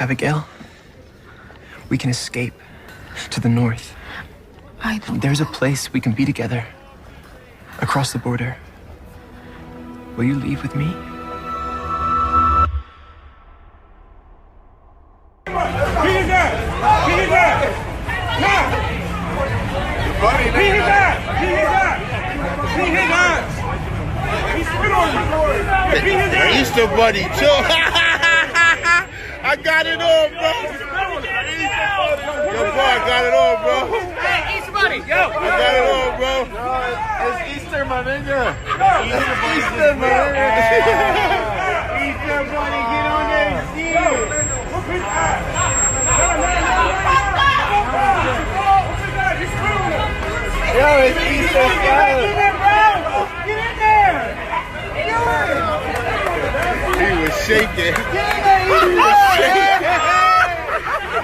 Abigail, we can escape to the north. There's a place we can be together. Across the border. Will you leave with me? Easter Buddy, chill. I got it on, bro. Yo, bro, I got it on, bro. Hey, Easter Buddy, yo. I got it on, bro. It's Easter, my nigga. Easter, man. Easter, buddy, get on there and see it. Yo, it's Easter, Skyler. Get in there. He was shaking.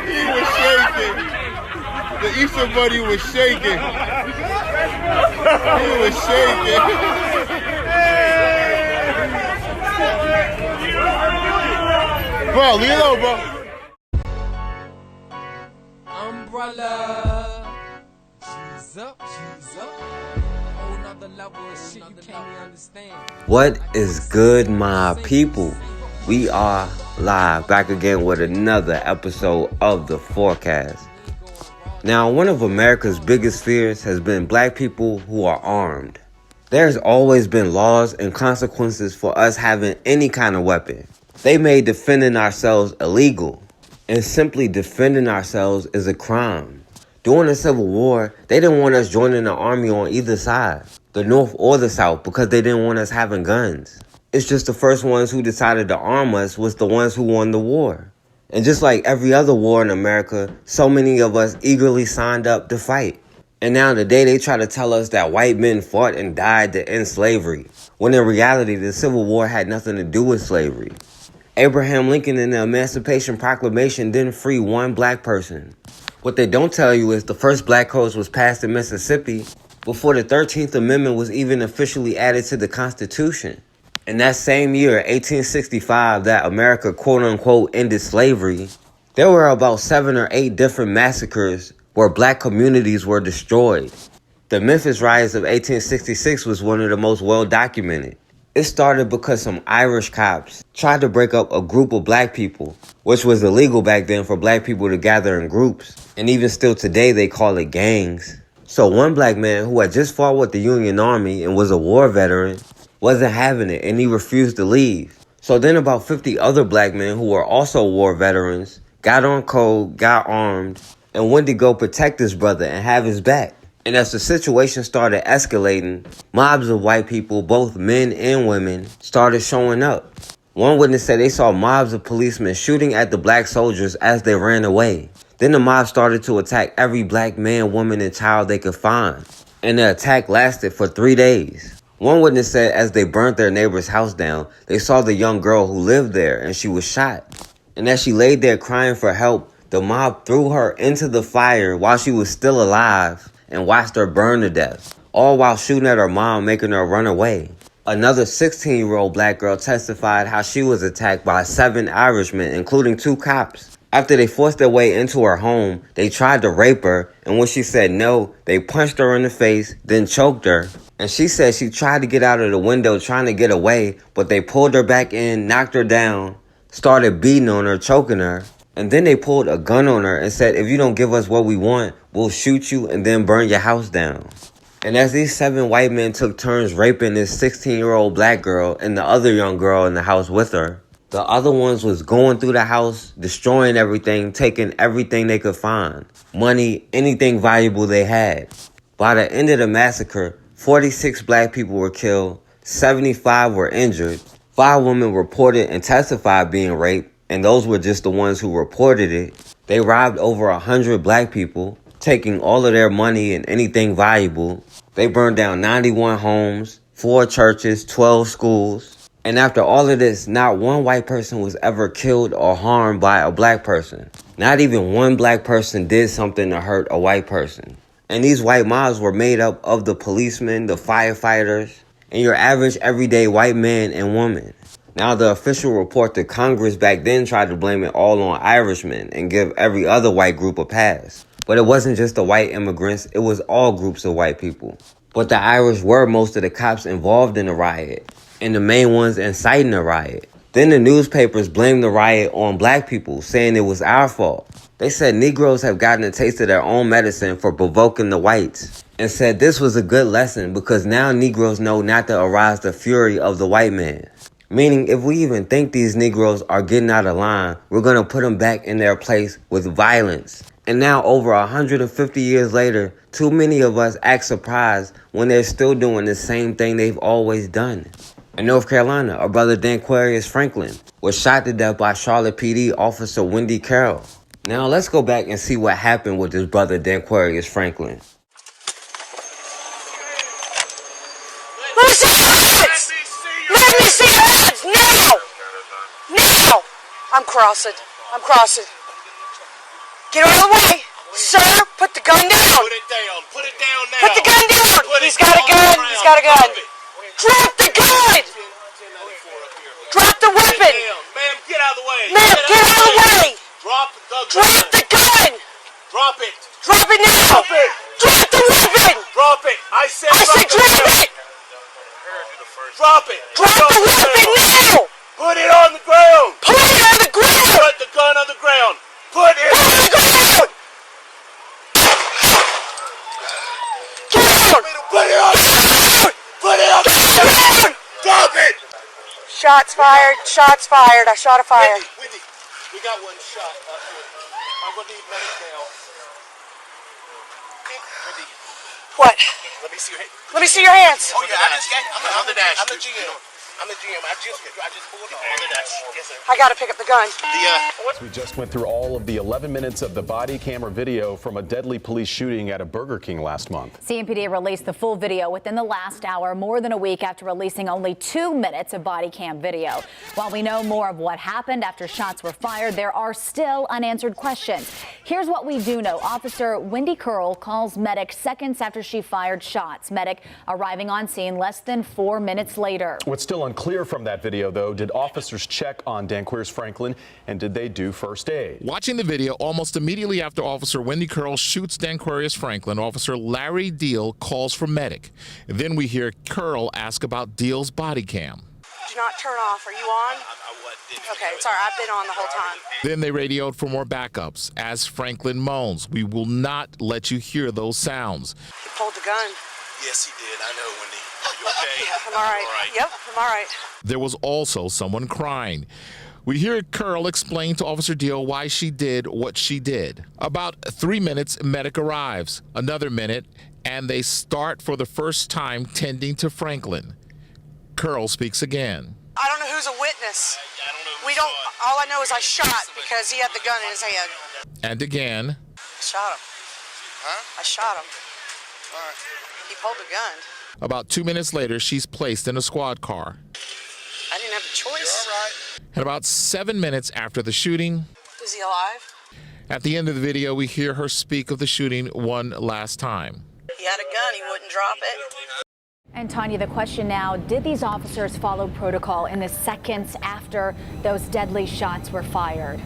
He was shaking. The Easter Buddy was shaking. He was shaking. Bro, leave it alone, bro. Umbrella. She's up. Whole nother level of shit you can't even understand. What is good, my people? We are live back again with another episode of The Forecast. Now, one of America's biggest fears has been black people who are armed. There's always been laws and consequences for us having any kind of weapon. They made defending ourselves illegal, and simply defending ourselves is a crime. During the Civil War, they didn't want us joining the army on either side, the North or the South, because they didn't want us having guns. It's just the first ones who decided to arm us was the ones who won the war. And just like every other war in America, so many of us eagerly signed up to fight. And now today they try to tell us that white men fought and died to end slavery, when in reality the Civil War had nothing to do with slavery. Abraham Lincoln in the Emancipation Proclamation didn't free one black person. What they don't tell you is the first black codes was passed in Mississippi before the 13th Amendment was even officially added to the Constitution. In that same year, 1865, that America quote-unquote ended slavery, there were about 7 or 8 different massacres where black communities were destroyed. The Memphis riots of 1866 was one of the most well-documented. It started because some Irish cops tried to break up a group of black people, which was illegal back then for black people to gather in groups. And even still today, they call it gangs. So one black man who had just fought with the Union Army and was a war veteran wasn't having it, and he refused to leave. So then about 50 other black men who were also war veterans got on code, got armed, and went to go protect his brother and have his back. And as the situation started escalating, mobs of white people, both men and women, started showing up. One witness said they saw mobs of policemen shooting at the black soldiers as they ran away. Then the mob started to attack every black man, woman, and child they could find. And the attack lasted for 3 days. One witness said as they burnt their neighbor's house down, they saw the young girl who lived there and she was shot. And as she laid there crying for help, the mob threw her into the fire while she was still alive and watched her burn to death, all while shooting at her mom, making her run away. Another 16-year-old black girl testified how she was attacked by 7 Irishmen, including 2 cops. After they forced their way into her home, they tried to rape her, and when she said no, they punched her in the face, then choked her. And she said she tried to get out of the window trying to get away, but they pulled her back in, knocked her down, started beating on her, choking her. And then they pulled a gun on her and said, if you don't give us what we want, we'll shoot you and then burn your house down. And as these 7 white men took turns raping this 16-year-old black girl and the other young girl in the house with her, the other ones was going through the house, destroying everything, taking everything they could find. Money, anything valuable they had. By the end of the massacre, 46 black people were killed, 75 were injured, 5 women reported and testified being raped, and those were just the ones who reported it. They robbed over 100 black people, taking all of their money and anything valuable. They burned down 91 homes, 4 churches, 12 schools. And after all of this, not one white person was ever killed or harmed by a black person. Not even one black person did something to hurt a white person. And these white mobs were made up of the policemen, the firefighters, and your average everyday white man and woman. Now, the official report to Congress back then tried to blame it all on Irishmen and give every other white group a pass. But it wasn't just the white immigrants, it was all groups of white people. But the Irish were most of the cops involved in the riot, and the main ones inciting the riot. Then the newspapers blamed the riot on black people, saying it was our fault. They said Negroes have gotten a taste of their own medicine for provoking the whites, and said this was a good lesson because now Negroes know not to arouse the fury of the white man. Meaning, if we even think these Negroes are getting out of line, we're going to put them back in their place with violence. And now, over 150 years later, too many of us act surprised when they're still doing the same thing they've always done. In North Carolina, our brother Danquirs Franklin was shot to death by Charlotte PD officer Wende Kerl. Now, let's go back and see what happened with his brother Danquirs Franklin. I'm crossing. Get out of the way. Sir, put the gun down. Put it down. Put it down now. Put the gun down. He's got a gun. Drop the gun. Drop the weapon. Ma'am, get out of the way. Ma'am, get out of the way. Drop the gun. Drop the gun. Drop it. Drop it now. Drop it. Drop the weapon. Drop it. I said drop it. Drop it. Drop the weapon now. Put it on the ground. Put it on the ground. Put the gun on the ground. Put it on the ground. Get down. Put it on the ground. Put it on the ground. Drop it. Shots fired. I shot a fire. Wendy, we got one shot up here. I'm going to need medic now. Wendy. What? Let me see your hands. Let me see your hands. Oh, yeah, I'm the dash. I'm the GM. I'm the GM. I just pulled it on the dash. Yes, sir. I gotta pick up the gun. We just went through all of the 11 minutes of the body camera video from a deadly police shooting at a Burger King last month. CMPD released the full video within the last hour, more than a week after releasing only 2 minutes of body cam video. While we know more of what happened after shots were fired, there are still unanswered questions. Here's what we do know. Officer Wende Kerl calls medic seconds after she fired shots. Medic arriving on scene less than 4 minutes later. What's still unclear from that video, though, did officers check on Danquirs Franklin, and did they do first aid? Watching the video, almost immediately after Officer Wende Kerl shoots Danquirius Franklin, Officer Larry Deal calls for medic. Then we hear Kerl ask about Deal's body cam. Do not turn off. Are you on? Okay, sorry, I've been on the whole time. Then they radioed for more backups. As Franklin moans, "We will not let you hear those sounds." He pulled the gun. Yes, he did. I know, Wendy. Are you okay? I'm all right. Yep, I'm all right. There was also someone crying. We hear Kerl explain to Officer Deal why she did what she did. About 3 minutes, medic arrives. Another minute, and they start for the first time tending to Franklin. Kerl speaks again. I don't know who's a witness. I don't know. We don't. All I know is I shot because he had the gun in his hand. And again. I shot him. Huh? I shot him. All right. He pulled the gun. About 2 minutes later, she's placed in a squad car. I didn't have a choice. You're all right. And about 7 minutes after the shooting, Is he alive? at the end of the video, we hear her speak of the shooting one last time. He had a gun. He wouldn't drop it. And Tanya, the question now, did these officers follow protocol in the seconds after those deadly shots were fired?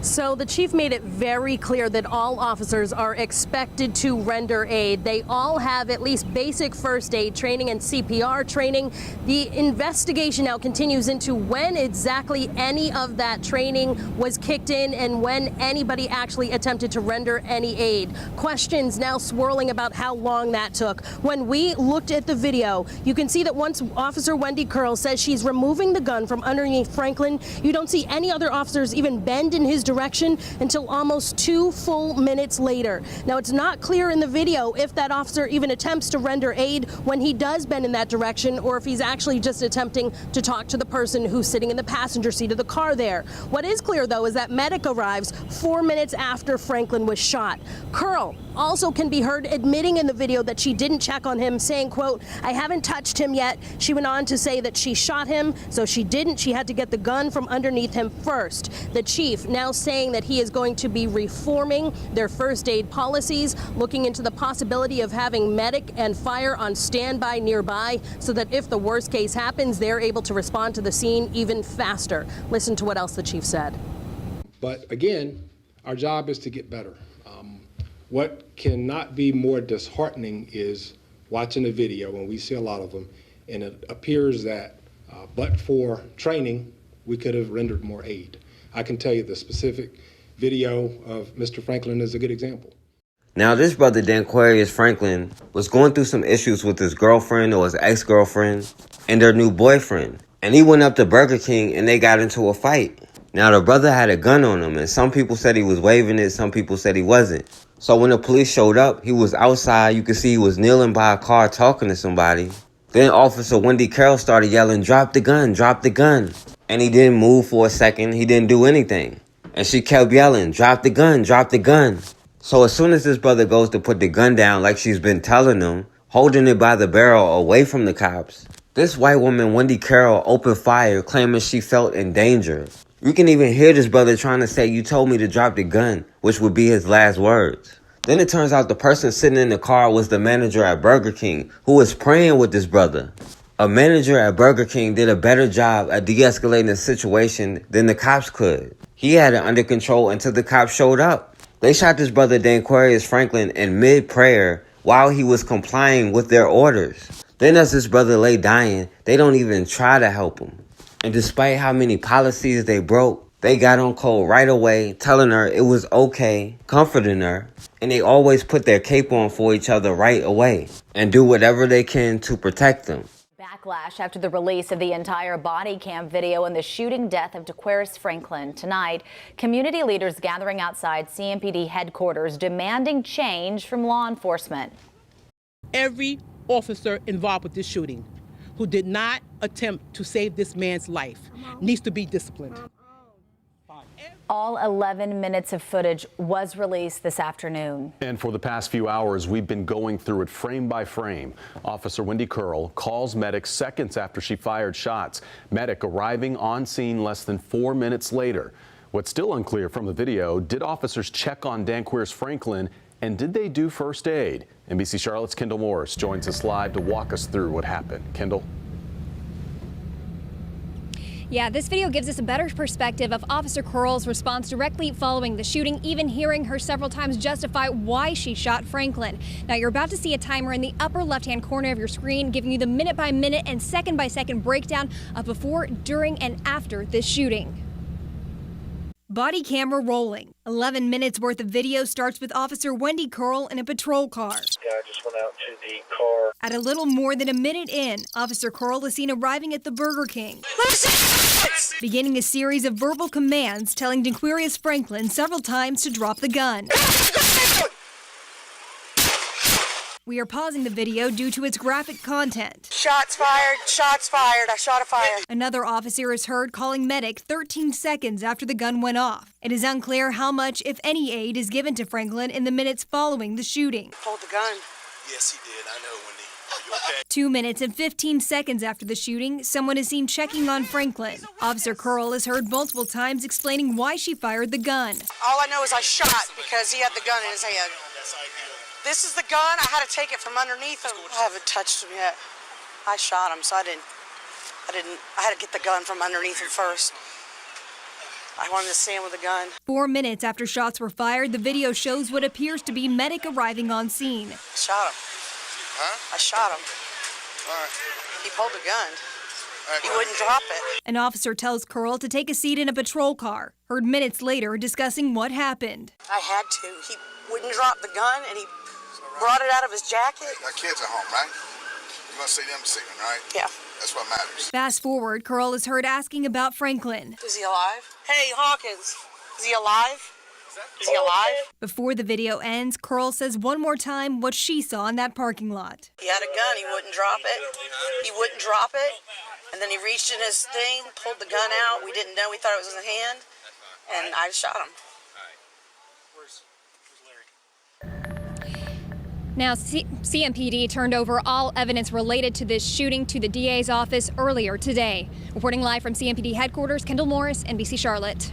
So the chief made it very clear that all officers are expected to render aid. They all have at least basic first aid training and CPR training. The investigation now continues into when exactly any of that training was kicked in and when anybody actually attempted to render any aid. Questions now swirling about how long that took. When we looked at the video, you can see that once Officer Wende Kerl says she's removing the gun from underneath Franklin, you don't see any other officers even bend in his direction until almost 2 full minutes later. Now, it's not clear in the video if that officer even attempts to render aid when he does bend in that direction, or if he's actually just attempting to talk to the person who's sitting in the passenger seat of the car there. What is clear, though, is that medic arrives 4 minutes after Franklin was shot. Kerl also can be heard admitting in the video that she didn't check on him, saying, quote, "I haven't touched him yet." She went on to say that she shot him, so she didn't. She had to get the gun from underneath him first. The chief now saying that he is going to be reforming their first aid policies, looking into the possibility of having medic and fire on standby nearby so that if the worst case happens, they're able to respond to the scene even faster. Listen to what else the chief said. But again, our job is to get better. What cannot be more disheartening is watching a video, and we see a lot of them, and it appears that but for training, we could have rendered more aid. I can tell you the specific video of Mr. Franklin is a good example. Now, this brother Danquirs Franklin was going through some issues with his girlfriend or his ex-girlfriend and their new boyfriend. And he went up to Burger King and they got into a fight. Now, the brother had a gun on him, and some people said he was waving it, some people said he wasn't. So when the police showed up, he was outside. You could see he was kneeling by a car talking to somebody. Then Officer Wende Kerl started yelling, "Drop the gun, drop the gun." And he didn't move for a second. He didn't do anything. And she kept yelling, "Drop the gun, drop the gun." So as soon as this brother goes to put the gun down like she's been telling him, holding it by the barrel away from the cops, this white woman, Wende Kerl, opened fire, claiming she felt in danger. You can even hear this brother trying to say, "You told me to drop the gun," which would be his last words. Then it turns out the person sitting in the car was the manager at Burger King, who was praying with this brother. A manager at Burger King did a better job at de-escalating the situation than the cops could. He had it under control until the cops showed up. They shot this brother Dequarius Franklin in mid-prayer while he was complying with their orders. Then as this brother lay dying, they don't even try to help him. And despite how many policies they broke, they got on call right away, telling her it was okay, comforting her, and they always put their cape on for each other right away and do whatever they can to protect them. Backlash after the release of the entire body cam video and the shooting death of Danquirs Franklin. Tonight, community leaders gathering outside CMPD headquarters demanding change from law enforcement. Every officer involved with this shooting who did not attempt to save this man's life needs to be disciplined. All 11 minutes of footage was released this afternoon. And for the past few hours, we've been going through it frame by frame. Officer Wende Kerl calls medics seconds after she fired shots. Medic arriving on scene less than 4 minutes later. What's still unclear from the video, did officers check on Danquirs Franklin, and did they do first aid? NBC Charlotte's Kendall Morris joins us live to walk us through what happened. Kendall? Yeah, this video gives us a better perspective of Officer Kerl's response directly following the shooting, even hearing her several times justify why she shot Franklin. Now, you're about to see a timer in the upper left-hand corner of your screen giving you the minute-by-minute and second-by-second breakdown of before, during, and after this shooting. Body camera rolling. 11 minutes worth of video starts with Officer Wende Kerl in a patrol car. Yeah, I just went out to the car. At a little more than a minute in, Officer Kerl is seen arriving at the Burger King, beginning a series of verbal commands telling Dequarius Franklin several times to drop the gun. We are pausing the video due to its graphic content. Shots fired, I shot a fire. Another officer is heard calling medic 13 seconds after the gun went off. It is unclear how much, if any, aid is given to Franklin in the minutes following the shooting. Hold the gun. Yes, he did. I know, Wendy. Are you okay? 2 minutes and 15 seconds after the shooting, someone is seen checking on Franklin. Officer Kerl is heard multiple times explaining why she fired the gun. All I know is I shot because he had the gun in his hand. This is the gun. I had to take it from underneath him. I haven't touched him yet. I shot him, so I had to get the gun from underneath him first. I wanted to stand with the gun. 4 minutes after shots were fired, the video shows what appears to be medic arriving on scene. I shot him. Huh? I shot him. All right. He pulled the gun. Right, he wouldn't drop it. An officer tells Kerl to take a seat in a patrol car, heard minutes later discussing what happened. I had to. He wouldn't drop the gun, and he brought it out of his jacket. Our kids at home, right? You must see them singing, right? Yeah. That's what matters. Fast forward, Kerl is heard asking about Franklin. Is he alive? Hey, Hawkins, is he alive? Is he alive? Before the video ends, Kerl says one more time what she saw in that parking lot. He had a gun, he wouldn't drop it. He wouldn't drop it. And then he reached in his thing, pulled the gun out. We didn't know, we thought it was in his hand. And I shot him. Now, CMPD turned over all evidence related to this shooting to the DA's office earlier today. Reporting live from CMPD headquarters, Kendall Morris, NBC Charlotte.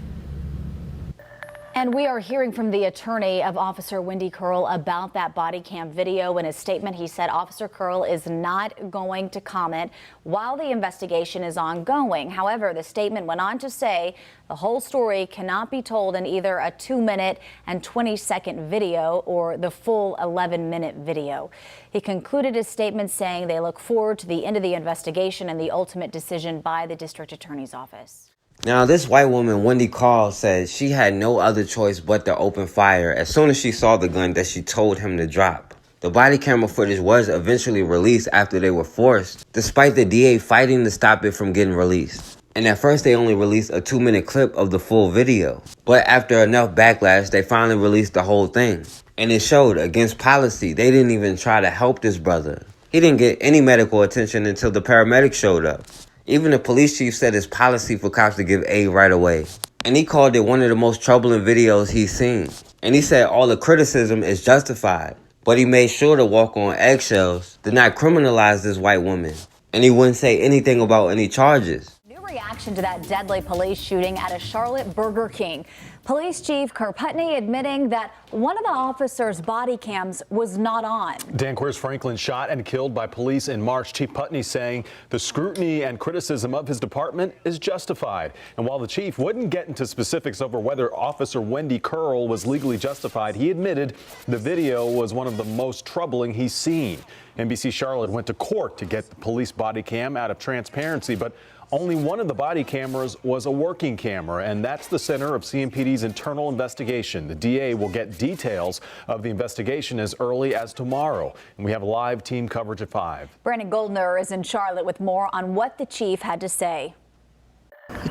And we are hearing from the attorney of Officer Wende Kerl about that body cam video. In his statement, he said Officer Kerl is not going to comment while the investigation is ongoing. However, the statement went on to say the whole story cannot be told in either a 2-minute and 20-second video or the full 11-minute video. He concluded his statement saying they look forward to the end of the investigation and the ultimate decision by the district attorney's office. Now, this white woman, Wende Kerl, said she had no other choice but to open fire as soon as she saw the gun that she told him to drop. The body camera footage was eventually released after they were forced, despite the DA fighting to stop it from getting released. And at first, they only released a 2-minute clip of the full video. But after enough backlash, they finally released the whole thing. And it showed, against policy, they didn't even try to help this brother. He didn't get any medical attention until the paramedics showed up. Even the police chief said it's policy for cops to give aid right away. And he called it one of the most troubling videos he's seen. And he said all the criticism is justified. But he made sure to walk on eggshells to not criminalize this white woman. And he wouldn't say anything about any charges. New reaction to that deadly police shooting at a Charlotte Burger King. Police Chief Putney admitting that one of the officers' body cams was not on. Danquirs Franklin shot and killed by police in March. Chief Putney saying the scrutiny and criticism of his department is justified. And while the chief wouldn't get into specifics over whether Officer Wende Kerl was legally justified, he admitted the video was one of the most troubling he's seen. NBC Charlotte went to court to get the police body cam out of transparency, but only one of the body cameras was a working camera, and that's the center of CMPD's internal investigation. The DA will get details of the investigation as early as tomorrow, and we have live team coverage at 5. Brandon Goldner is in Charlotte with more on what the chief had to say.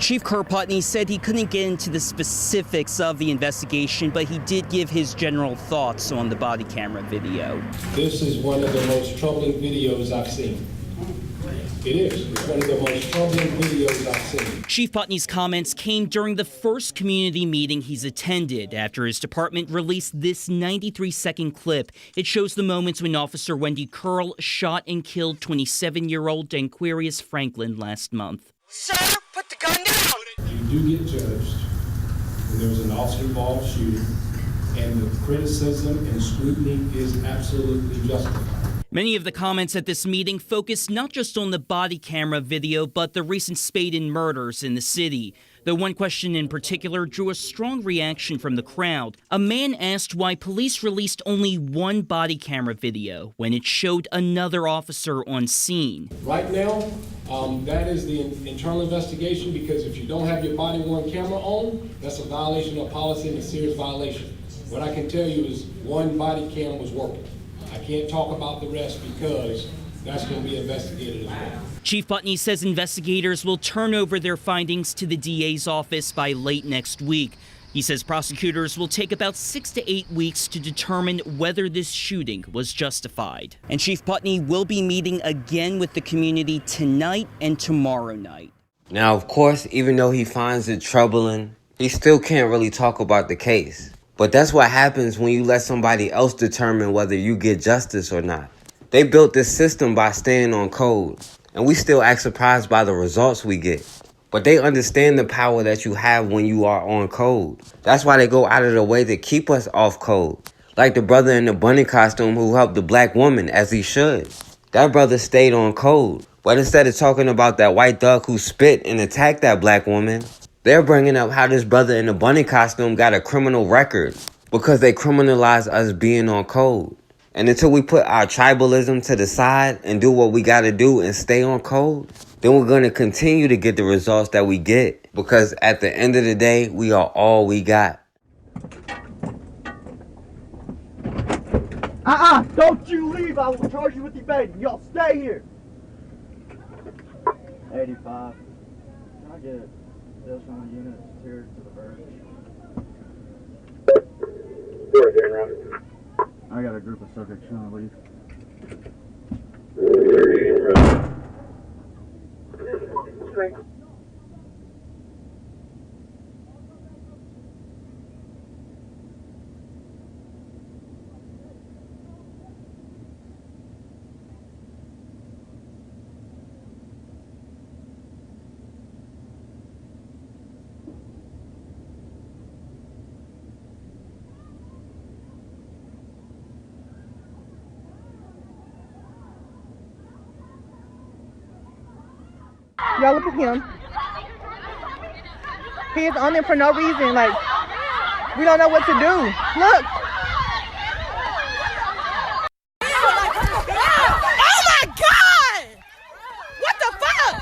Chief Putney said he couldn't get into the specifics of the investigation, but he did give his general thoughts on the body camera video. This is one of the most troubling videos I've seen. It is. It's one of the most troubling videos I've seen. Chief Putney's comments came during the first community meeting he's attended after his department released this 93-second clip. It shows the moments when Officer Wende Kerl shot and killed 27-year-old Dequarius Franklin last month. Sir, put the gun down! You do get judged when there's an officer-involved shooting, and the criticism and scrutiny is absolutely justified. Many of the comments at this meeting focused not just on the body camera video, but the recent spate in murders in the city. Though one question in particular drew a strong reaction from the crowd. A man asked why police released only one body camera video when it showed another officer on scene. Right now, that is the internal investigation, because if you don't have your body-worn camera on, that's a violation of policy and a serious violation. What I can tell you is one body cam was working. I can't talk about the rest because that's going to be investigated as well. Chief Putney says investigators will turn over their findings to the DA's office by late next week. He says prosecutors will take about 6 to 8 weeks to determine whether this shooting was justified. And Chief Putney will be meeting again with the community tonight and tomorrow night. Now, of course, even though he finds it troubling, he still can't really talk about the case. But that's what happens when you let somebody else determine whether you get justice or not. They built this system by staying on code, and we still act surprised by the results we get. But they understand the power that you have when you are on code. That's why they go out of the way to keep us off code. Like the brother in the bunny costume who helped the black woman, as he should. That brother stayed on code. But instead of talking about that white thug who spit and attacked that black woman, they're bringing up how this brother in the bunny costume got a criminal record because they criminalize us being on code. And until we put our tribalism to the side and do what we got to do and stay on code, then we're going to continue to get the results that we get, because at the end of the day, we are all we got. Don't you leave! I will charge you with evading. Y'all stay here. 85. Can I get additional units here to the verge? I got a group of subjects trying to leave. Y'all look at him. He is on there for no reason. Like, we don't know what to do. Look. Oh my God! What the fuck?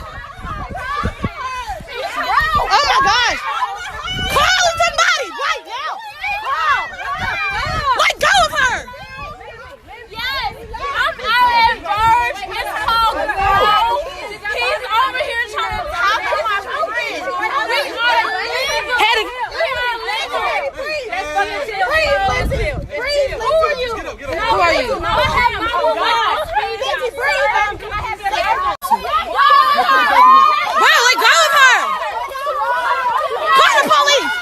Oh my gosh! Call somebody right now! Let go of her! Yes! I am George. It's called Bro. He's over here trying to talk to my friend. We are legal. Breathe. Who are you? Who are you? I have my whole life. Bro, let go of her! Call the police!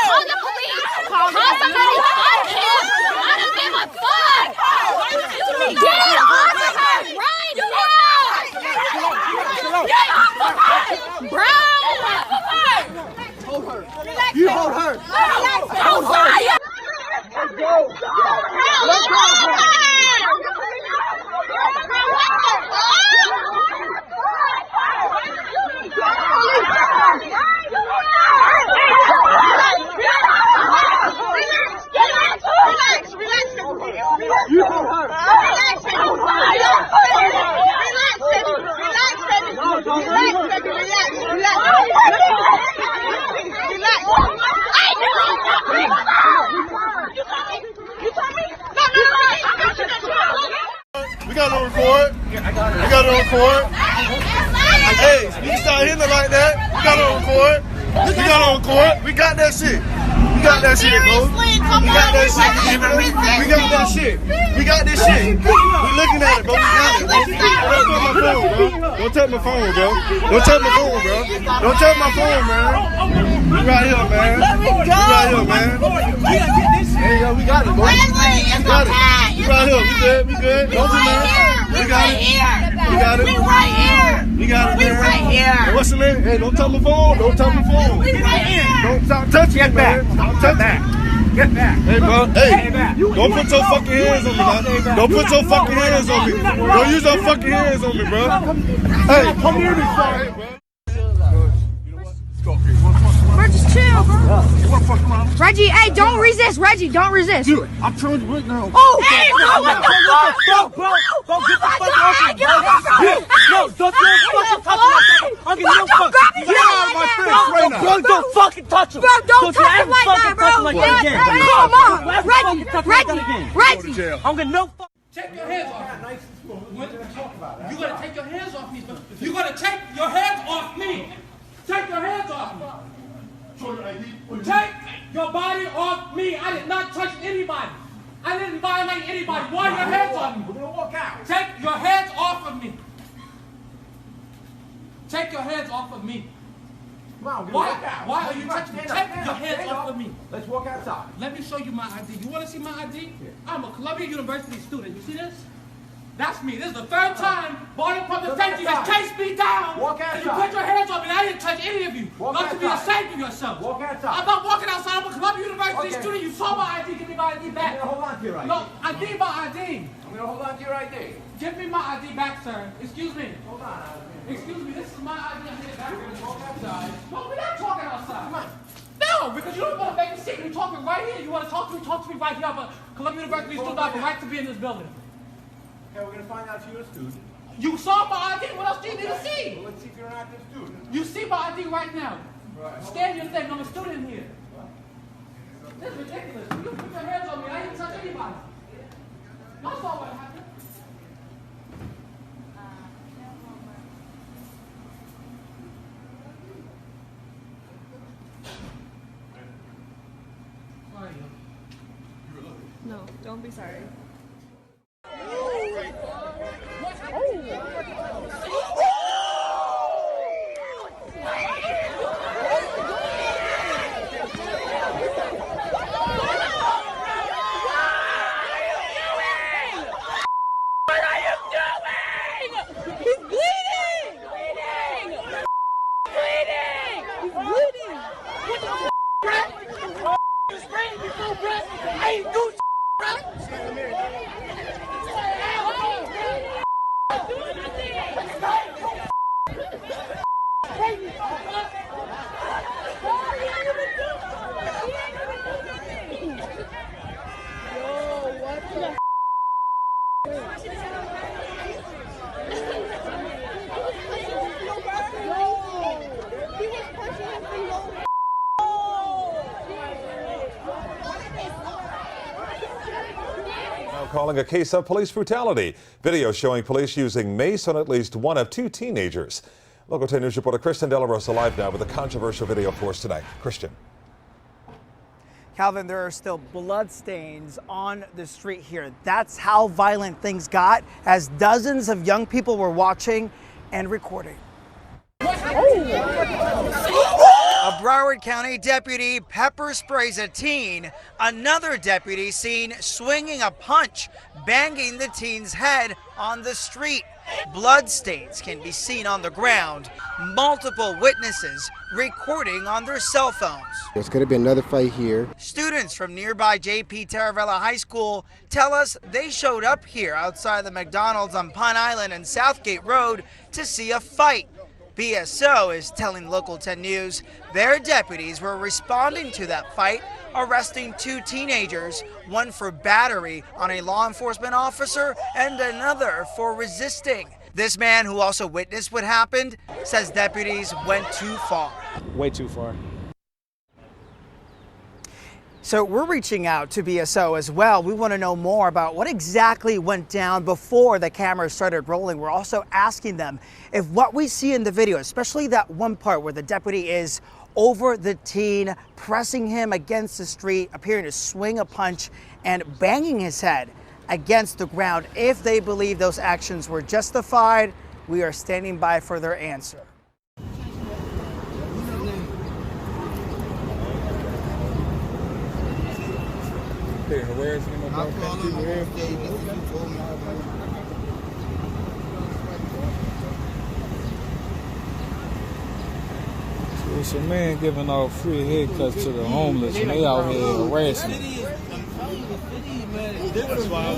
Call the police! Call somebody! I can't! I don't give a fuck! Get off of her right now! Get off of her! Bro! Hold her. You hold her. Hold her! Let's go. Let's go. You hold her. We got to record. We got to record. Hey, you start hitting it like that. We got to record. We got to record. We got that shit. We got that shit, bro. We got that shit. We got that shit. We got this shit. We looking at it, bro. We got it, bro. Don't touch my phone, bro. Don't touch my phone, bro. Don't touch my phone, man. We right here, man. We right here, man. Hey, yo, we got it, bro. We got it. We right here. We good. We good. Don't do nothing. We got it. We got it. We right here. We got it, man. We right here. Hey, what's the name? Hey, don't touch my phone. Don't touch my phone. We right here. Don't stop touching me, man. Stop touching me. Get back. Hey, bro. Hey, don't put your fucking hands on me, man. Don't put your fucking hands on me. Don't use your fucking hands on me, bro. Hey, come here, me, sorry, bro. Bro, just chill, bro. Reggie, hey, don't resist. Reggie, don't resist. Dude, I'm trying to right now. Oh, hey, bro, what the fuck? Bro, get the fuck off me. No, don't fucking touch me. I'm getting no fuck. Get out of my face right now. Bro, don't fucking touch him. Bro, don't touch him like that, bro. Reggie. I'm getting no fuck. Take your hands off me. You gotta take your hands off me. You gotta take your hands off me. Take your hands off me. Take your body off me. I did not touch anybody. I didn't violate anybody. Why are your hands on me? We're gonna walk out. Take your hands off of me. Take your hands off of me. Why are you touching me? Take your hands off of me. Let's walk outside. Let me show you my ID. You want to see my ID? I'm a Columbia University student. You see this? That's me. This is the third time Border Public Safety has chased me down. Walk outside. And you put your hands on me. I didn't touch any of you. Not to be ashamed of yourself. Walk outside. I'm not walking outside. I'm a Columbia University student. You saw my ID. Give me my ID back. I'm gonna hold on to your ID. No, I need my ID. I'm gonna hold on to your ID. Give me my ID back, sir. Excuse me. Hold on. Excuse me. This is my ID. I need it back. We're gonna walk outside. No, we're not talking outside. Come on. No, because you don't want to make a scene. You're talking right here. You want to talk to me? Talk to me right here. I'm a Columbia University student. I have a right to be in this building. Okay, we're gonna find out if you're a student. You saw my ID. What else do you need to see? Well, let's see if you're an active student. You see my ID right now. Right. Scan your thing. I'm a student here. This is ridiculous. You put your hands on me. I didn't touch anybody. Y'all saw what happened. No, don't be sorry. Calling a case of police brutality. Video showing police using mace on at least one of two teenagers. Local 10 News reporter Kristen De La Rosa live now with a controversial video for us tonight. Christian. Calvin, there are still blood stains on the street here. That's how violent things got as dozens of young people were watching and recording. A Broward County deputy pepper sprays a teen. Another deputy seen swinging a punch, banging the teen's head on the street. Blood stains can be seen on the ground. Multiple witnesses recording on their cell phones. There's going to be another fight here. Students from nearby J.P. Taravella High School tell us they showed up here outside the McDonald's on Pine Island and Southgate Road to see a fight. BSO is telling Local 10 News their deputies were responding to that fight, arresting two teenagers, one for battery on a law enforcement officer and another for resisting. This man, who also witnessed what happened, says deputies went too far. Way too far. So we're reaching out to BSO as well. We want to know more about what exactly went down before the cameras started rolling. We're also asking them if what we see in the video, especially that one part where the deputy is over the teen, pressing him against the street, appearing to swing a punch and banging his head against the ground, if they believe those actions were justified. We are standing by for their answer. Where's him about It's a man giving out free haircuts to the homeless, and they out here harassing them. That's why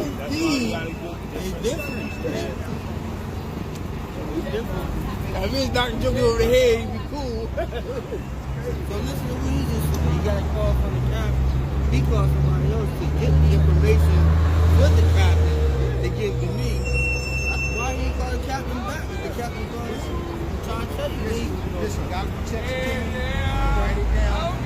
it's different. If it's Dr. Joker over the head, he'd be cool. So listen to what he just said. He got a call from the captain. He called somebody else to get the information for the captain to give to me. Why he call the captain back? If the captain calls, I'm trying to tell you, listen, got to check it. Write it down.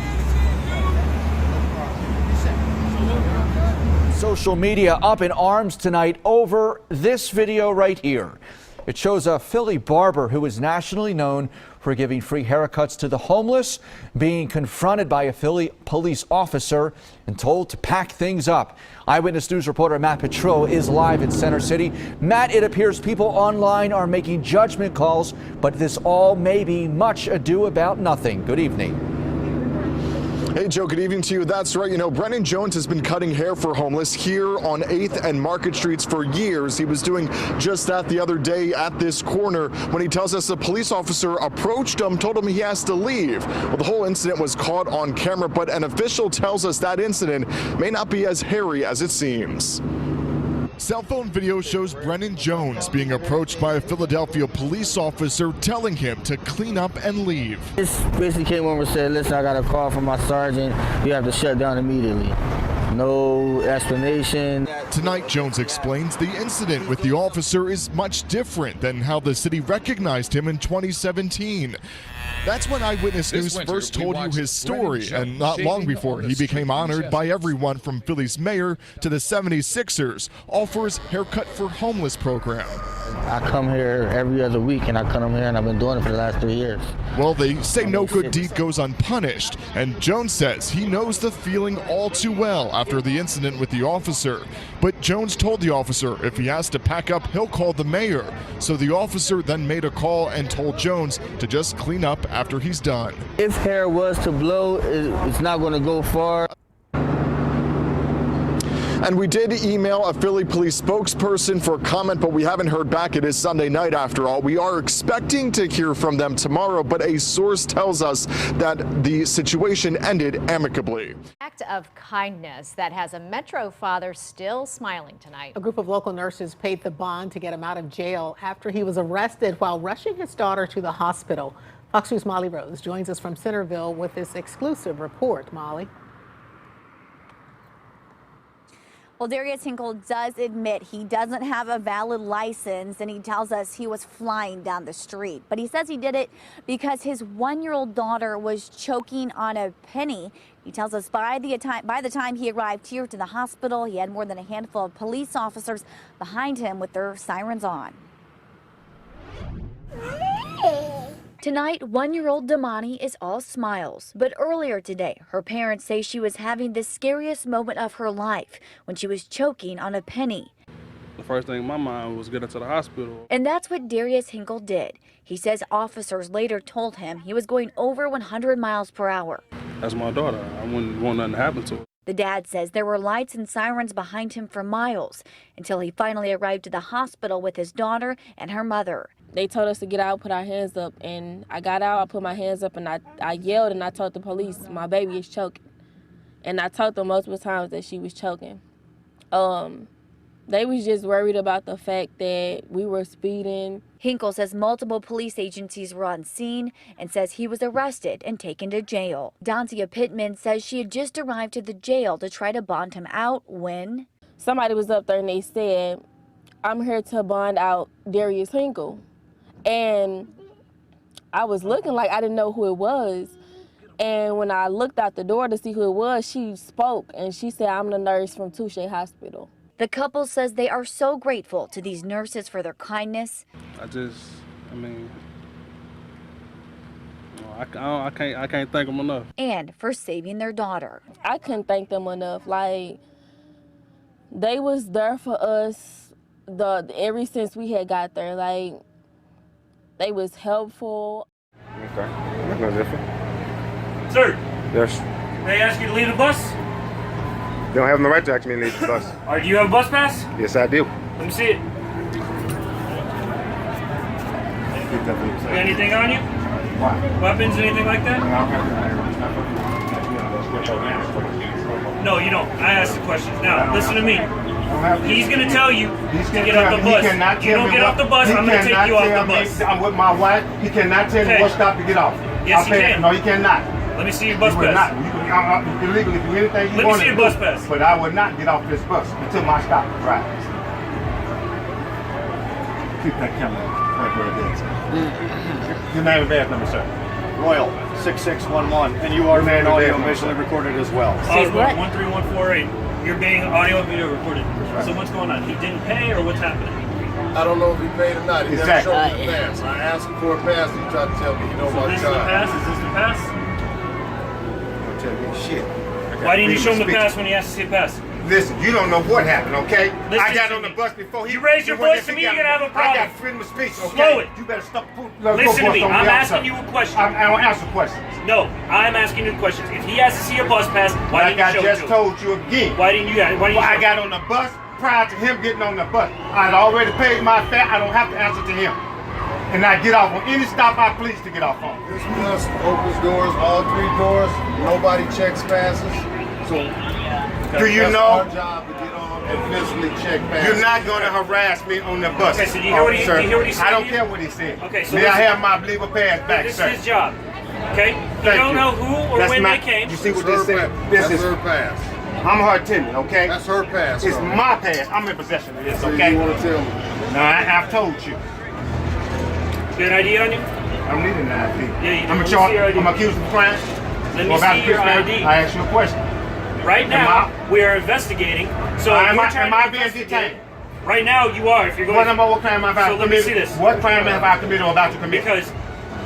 Social media up in arms tonight over this video right here. It shows a Philly barber who is nationally known for giving free haircuts to the homeless being confronted by a Philly police officer and told to pack things up. Eyewitness News reporter Matt Petro is live in Center City. Matt, it appears people online are making judgment calls, but this all may be much ado about nothing. Good evening. Hey, Joe, good evening to you. That's right. You know, Brennan Jones has been cutting hair for homeless here on 8th and Market Streets for years. He was doing just that the other day at this corner when he tells us a police officer approached him, told him he has to leave. Well, the whole incident was caught on camera, but an official tells us that incident may not be as hairy as it seems. Cell phone video shows Brennan Jones being approached by a Philadelphia police officer telling him to clean up and leave. This basically came over and said, listen, I got a call from my sergeant. You have to shut down immediately. No explanation. Tonight, Jones explains the incident with the officer is much different than how the city recognized him in 2017. That's when Eyewitness News first told you his story, and not long before he became honored by everyone from Philly's mayor to the 76ers, all for his Haircut for Homeless program. I come here every other week, and I come here, and I've been doing it for the last 3 years. Well, they say no good deed goes unpunished, and Jones says he knows the feeling all too well after the incident with the officer. But Jones told the officer if he has to pack up, he'll call the mayor. So the officer then made a call and told Jones to just clean up after he's done. If hair was to blow, it's not going to go far. And we did email a Philly police spokesperson for comment, but we haven't heard back. It is Sunday night after all. We are expecting to hear from them tomorrow, but a source tells us that the situation ended amicably. Act of kindness that has a Metro father still smiling tonight. A group of local nurses paid the bond to get him out of jail after he was arrested while rushing his daughter to the hospital. Fox News' Molly Rose joins us from Centerville with this exclusive report. Molly. Well, Darius Hinkle does admit he doesn't have a valid license, and he tells us he was flying down the street. But he says he did it because his one-year-old daughter was choking on a penny. He tells us by the time he arrived here to the hospital, he had more than a handful of police officers behind him with their sirens on. Tonight, one-year-old Damani is all smiles, but earlier today, her parents say she was having the scariest moment of her life when she was choking on a penny. The first thing in my mind was get her to the hospital. And that's what Darius Hinkle did. He says officers later told him he was going over 100 miles per hour. That's my daughter. I wouldn't want nothing to happen to her. The dad says there were lights and sirens behind him for miles until he finally arrived at the hospital with his daughter and her mother. They told us to get out, put our hands up, and I got out, I put my hands up, and I yelled, and I told the police, my baby is choking. And I told them multiple times that she was choking. They was just worried about the fact that we were speeding. Hinkle says multiple police agencies were on scene and says he was arrested and taken to jail. Dancia Pittman says she had just arrived to the jail to try to bond him out when somebody was up there and they said, I'm here to bond out Darius Hinkle. And I was looking like I didn't know who it was. And when I looked out the door to see who it was, she spoke and she said, I'm the nurse from Touche Hospital. The couple says they are so grateful to these nurses for their kindness. I can't thank them enough. And for saving their daughter. I couldn't thank them enough. Like, they was there for us ever since we had got there. Like, they was helpful. Okay, that's no different. Sir, Yes. they ask you to leave the bus? They don't have no right to ask me to leave the bus. All right, do you have a bus pass? Yes, I do. Let me see it. Got anything on you? Weapons, anything like that? No, you don't. I asked the questions. Now, listen to me. He's going to tell you to get off the bus. You don't get off the bus, I'm going to take you off the bus. I'm with my wife. He cannot tell me what stop to get off. Yes, he can. No, he cannot. Let me see your bus pass. You can legally do anything you want. Let me see your bus pass. But I would not get off this bus until my stop is right. Keep that camera right where it is. Your name and badge number, sir. Royal 6611, and you are being audio visually recorded as well. Osborne 13148. You're being audio and video recorded. So what's going on? He didn't pay, or what's happening? I don't know if he paid or not. He never showed me the pass. I asked him for a pass, and he tried to tell me, you know So my this is the time. pass? Is this the pass? Don't tell me shit. Why didn't you show him the pass when he asked to see a pass? Listen, you don't know what happened, okay? Listen I got to on the me. bus before he... You raise your voice to me, you're going to have a problem. I got freedom of speech, okay? Slow it. You better stop... Listen to me. I'm asking you a question. I don't answer questions. No, I'm asking you questions. If he has to see a bus pass, why didn't you show it to him? Like I just told you again. Why didn't you? I got on the bus prior to him getting on the bus. I'd already paid my fare. I don't have to answer to him. And I get off on any stop I please to get off on. This bus opens doors, all three doors. Nobody checks passes. So Do you know? That's our job to get on and physically check passes. You're not going to harass me on the bus. Okay, so do you hear what he said? I don't care what he said. Okay, so May I have my legal pass back, this sir? is his job. Okay? You don't know who or when they came. You see what this said? That's her pass. I'm her attendant, okay? That's her pass. It's bro. my pass. I'm in possession of this, So okay? you want to tell me? No, I've told you. You got an ID on you? I don't need an ID. Yeah, I'm accused of crime. Let me see your ID. I asked you a question. Right now, we are investigating. So am I being detained? Right now, you are. If you're going. What crime have I committed? So let me see this. What crime have I committed or about to commit? Because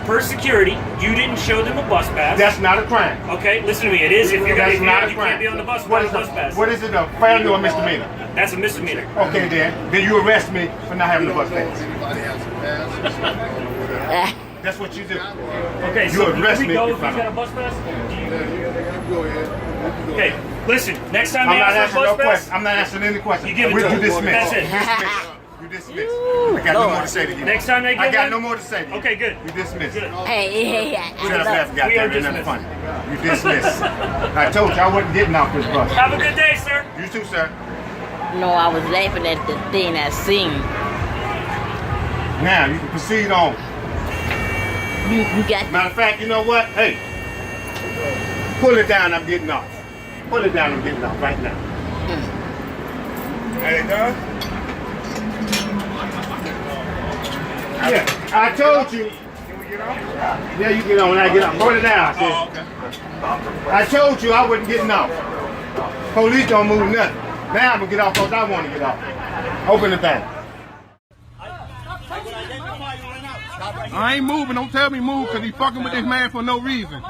per security, you didn't show them a bus pass. That's not a crime. Okay, listen to me. It is. If you're That's if not a you crime. can't be on the bus What without is a bus pass. What is it, a felony or a misdemeanor? That's a misdemeanor. Okay, then you arrest me for not having a bus pass. Anybody has a pass? That's what you do. Okay, you so arrest do we me know if if he's got a bus pass? Go ahead. Okay, Listen, next time I'm they not ask for answering a no bus question. pass, I'm not answering any question. you give it to You them. dismiss. That's it. You dismiss. I got no more to say to you. Next time they get I got one? no more to say to you. Okay, good. You dismiss. Good. Hey. Shut up, laugh, We are goddamn, dismissed. funny. You dismiss. I told you I wasn't getting off this bus. Have a good day, sir. You too, sir. No, I was laughing at the thing I seen. Now you can proceed on. You got. Matter of fact, you know what? Hey, pull it down. I'm getting off. Pull it down. I'm getting off right now. Are they done? Yeah, I told you. Can we get on? Yeah, you get on when I get off. Pull it down. Oh, okay. I told you I wasn't getting off. Police don't move nothing. Now I'm gonna get off because I want to get off. Open the back. I ain't moving. Don't tell me move because he's fucking with this man for no reason.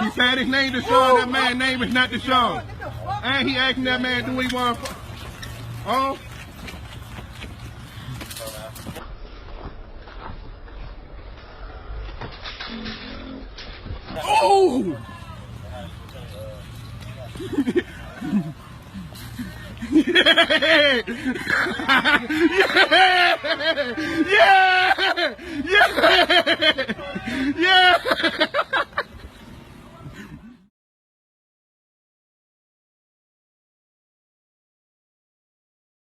He said his name Deshaun. That man's name is not Deshaun. And he asking that man do what he want. Oh. Oh! Yeah! Yeah! Yeah!